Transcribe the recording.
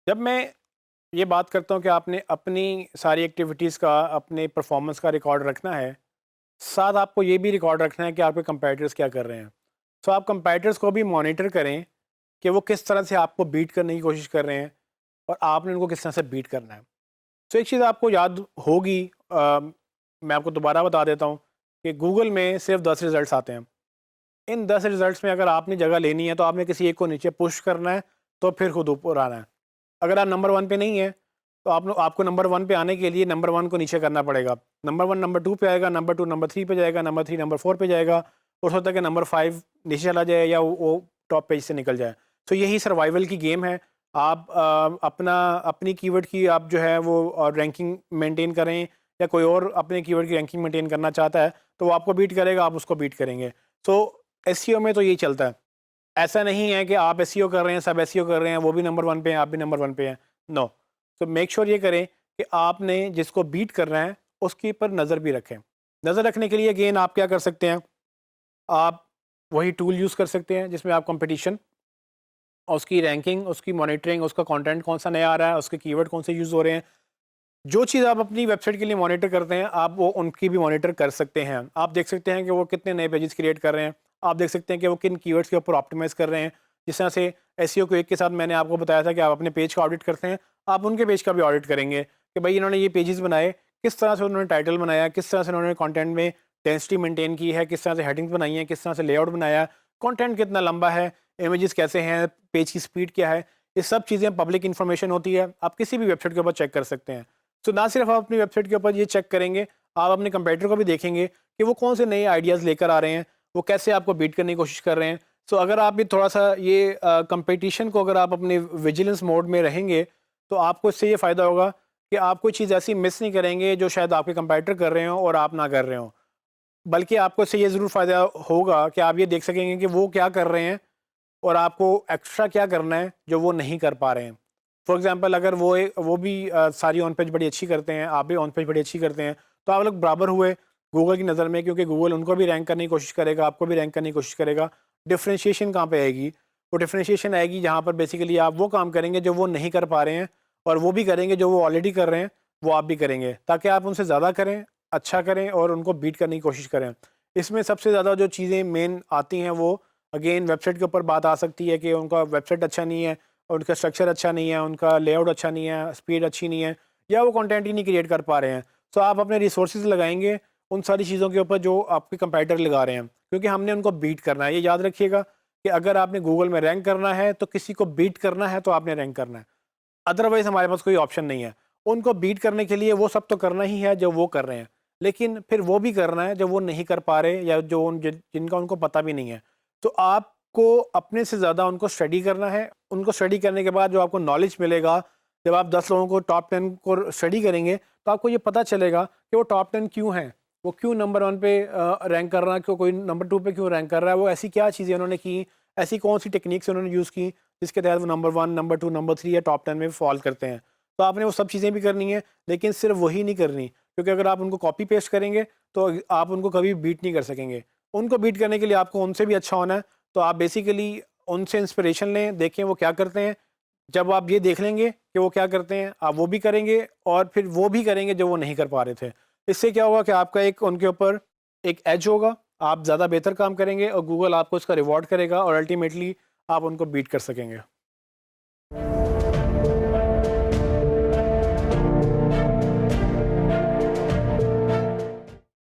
जब मैं ये बात करता हूँ कि आपने अपनी सारी एक्टिविटीज़ का, अपने परफॉर्मेंस का रिकॉर्ड रखना है, साथ आपको ये भी रिकॉर्ड रखना है कि आपके कंपेटिटर्स क्या कर रहे हैं। तो आप कंपेटिटर्स को भी मॉनिटर करें कि वो किस तरह से आपको बीट करने की कोशिश कर रहे हैं और आपने उनको किस तरह से बीट करना है। तो एक चीज़ आपको याद होगी, मैं आपको दोबारा बता देता हूँ कि गूगल में सिर्फ 10 रिज़ल्ट्स आते हैं। इन 10 रिज़ल्ट्स में अगर आपने जगह लेनी है तो आपने किसी एक को नीचे पुश करना है, तो फिर खुद ऊपर आना है। अगर आप नंबर 1 पे नहीं है, तो आपको नंबर 1 पे आने के लिए नंबर 1 को नीचे करना पड़ेगा। नंबर 1 नंबर 2 पे आएगा, नंबर 2 नंबर 3 पे जाएगा, नंबर 3 नंबर 4 पे जाएगा। हो सकता है कि नंबर 5 नीचे चला जाए या वो टॉप पेज से निकल जाए। तो यही सर्वाइवल की गेम है। आप अपनी कीवर्ड की आप जो है वो रैंकिंग मेंटेन करें, या कोई और अपने कीवर्ड की रैंकिंग मेंटेन करना चाहता है, तो वो आपको बीट करेगा, आप उसको बीट करेंगे। तो एसईओ में तो यही चलता है। ऐसा नहीं है कि आप एसईओ कर रहे हैं, सब एसईओ कर रहे हैं, वो भी नंबर 1 पे हैं, आप भी नंबर 1 पे हैं। नो। तो मेक श्योर ये करें कि आपने जिसको बीट करना है, उसके ऊपर नज़र भी रखें। नज़र रखने के लिए अगेन आप क्या कर सकते हैं, आप वही टूल यूज़ कर सकते हैं जिसमें आप कॉम्पिटिशन, उसकी रैंकिंग, उसकी मॉनिटरिंग, उसका कंटेंट कौन सा नया आ रहा है, उसके कीवर्ड कौन से यूज़ हो रहे हैं। जो चीज़ आप अपनी वेबसाइट के लिए मॉनिटर करते हैं, आप वो उनकी भी मॉनिटर कर सकते हैं। आप देख सकते हैं कि वो कितने नए पेजेस क्रिएट कर रहे हैं। आप देख सकते हैं कि वो किन कीवर्ड्स के ऊपर ऑप्टिमाइज़ कर रहे हैं। जिस तरह से एसईओ को एक के साथ मैंने आपको बताया था कि आप अपने पेज का ऑडिट करते हैं, आप उनके पेज का भी ऑडिट करेंगे कि भाई इन्होंने ये पेजेस बनाए, किस तरह से उन्होंने टाइटल बनाया, किस तरह से उन्होंने कंटेंट में डेंसिटी मेंटेन की है, किस तरह से हेडिंग्स बनाई हैं, किस तरह से लेआउट बनाया, कंटेंट कितना लंबा है, इमेजेस कैसे हैं, पेज की स्पीड क्या है। ये सब चीज़ें पब्लिक इन्फॉर्मेशन होती है, आप किसी भी वेबसाइट के ऊपर चेक कर सकते हैं। तो ना सिर्फ आप अपनी वेबसाइट के ऊपर ये चेक करेंगे, आप अपने कंपेटिटर को भी देखेंगे कि वो कौन से नए आइडियाज़ लेकर आ रहे हैं, वो कैसे आपको बीट करने की कोशिश कर रहे हैं। सो अगर आप भी थोड़ा सा ये कंपटीशन को अगर आप अपने विजिलेंस मोड में रहेंगे, तो आपको इससे ये फ़ायदा होगा कि आप कोई चीज़ ऐसी मिस नहीं करेंगे जो शायद आपके कंपेटिटर कर रहे हों और आप ना कर रहे हों। बल्कि आपको इससे ये ज़रूर फ़ायदा होगा कि आप ये देख सकेंगे कि वो क्या कर रहे हैं और आपको एक्स्ट्रा क्या करना है जो वो नहीं कर पा रहे हैं। फॉर एग्जांपल अगर वो भी सारी ऑन पेज बड़ी अच्छी करते हैं, आप भी ऑन पेज बड़ी अच्छी करते हैं, तो आप लोग बराबर हुए गूगल की नज़र में, क्योंकि गूगल उनको भी रैंक करने की कोशिश करेगा, आपको भी रैंक करने की कोशिश करेगा। डिफरेंशिएशन कहाँ पे आएगी? वो डिफरेंशिएशन आएगी जहाँ पर बेसिकली आप वो काम करेंगे जो वो नहीं कर पा रहे हैं, और वो भी करेंगे जो वो ऑलरेडी कर रहे हैं, वो आप भी करेंगे, ताकि आप उनसे ज़्यादा करें, अच्छा करें और उनको बीट करने की कोशिश करें। इसमें सबसे ज़्यादा जो चीज़ें मेन आती हैं वो अगेन वेबसाइट के ऊपर बात आ सकती है कि उनका वेबसाइट अच्छा नहीं है, उनका स्ट्रक्चर अच्छा नहीं है, उनका लेआउट अच्छा नहीं है, स्पीड अच्छी नहीं है, या वो कंटेंट ही नहीं क्रिएट कर पा रहे हैं। तो आप अपने रिसोर्सेज लगाएंगे उन सारी चीज़ों के ऊपर जो आपके कंपेटिटर लगा रहे हैं, क्योंकि हमने उनको बीट करना है। ये याद रखिएगा कि अगर आपने गूगल में रैंक करना है तो किसी को बीट करना है, तो आपने रैंक करना है, अदरवाइज हमारे पास कोई ऑप्शन नहीं है। उनको बीट करने के लिए वो सब तो करना ही है जो वो कर रहे हैं, लेकिन फिर वो भी करना है जो वो नहीं कर पा रहे, या जो जिनका उनको पता भी नहीं है। तो आपको अपने से ज़्यादा उनको स्टडी करना है। उनको स्टडी करने के बाद जो आपको नॉलेज मिलेगा, जब आप 10 लोगों को टॉप 10 को स्टडी करेंगे, तो आपको ये पता चलेगा कि वो टॉप 10 क्यों हैं, वो क्यों नंबर 1 पे रैंक कर रहा है, क्यों कोई नंबर 2 पे क्यों रैंक कर रहा है, वो ऐसी क्या चीज़ें उन्होंने की, ऐसी कौन सी टेक्निक्स उन्होंने यूज़ की जिसके तहत वो नंबर 1, नंबर 2, नंबर 3 या टॉप 10 में फॉल करते हैं। तो आपने वो सब चीज़ें भी करनी है, लेकिन सिर्फ वही नहीं करनी, क्योंकि अगर आप उनको कॉपी पेस्ट करेंगे, तो आप उनको कभी बीट नहीं कर सकेंगे। उनको बीट करने के लिए आपको उनसे भी अच्छा होना है, तो आप बेसिकली उनसे इंस्पिरेशन लें, देखें वो क्या करते हैं। जब आप ये देख लेंगे कि वो क्या करते हैं, आप वो भी करेंगे, और फिर वो भी करेंगे जो वो नहीं कर पा रहे थे। इससे क्या होगा कि आपका एक उनके ऊपर एक एज होगा, आप ज़्यादा बेहतर काम करेंगे और गूगल आपको इसका रिवॉर्ड करेगा, और अल्टीमेटली आप उनको बीट कर सकेंगे।